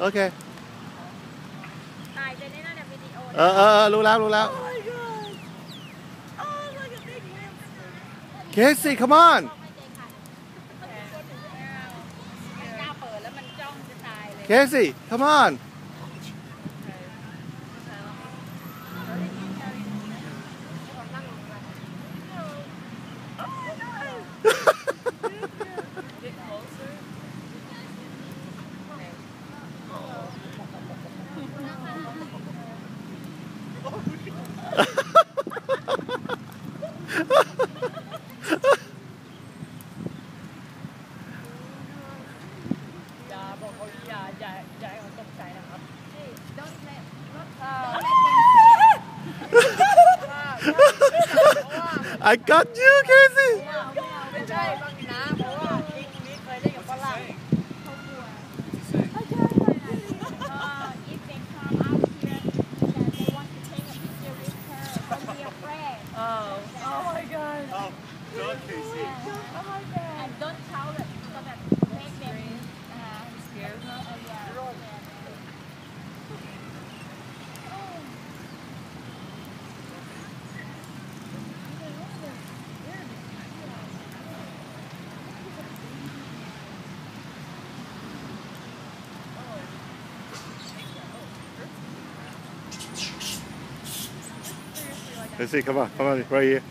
โอเคถ่ายเป็นในนั่นวิดีโอรู้แล้วรู้แล้ว Casey come on หน้าเปิดแล้วมันจ้องจะตายเลย Casey come onอย่าบอกเขาอย่าให้เขาตกใจนะครับ Don't let I got you Casey ไม่ใช่บางนะเพราะว่านี่เคยเล่นกับฝรั่งเขากลัว If they come out here that they want to take a picture with her don't be afraid Oh my god. Oh God Casey and don't tell them so that make them Scared? Casey come on right here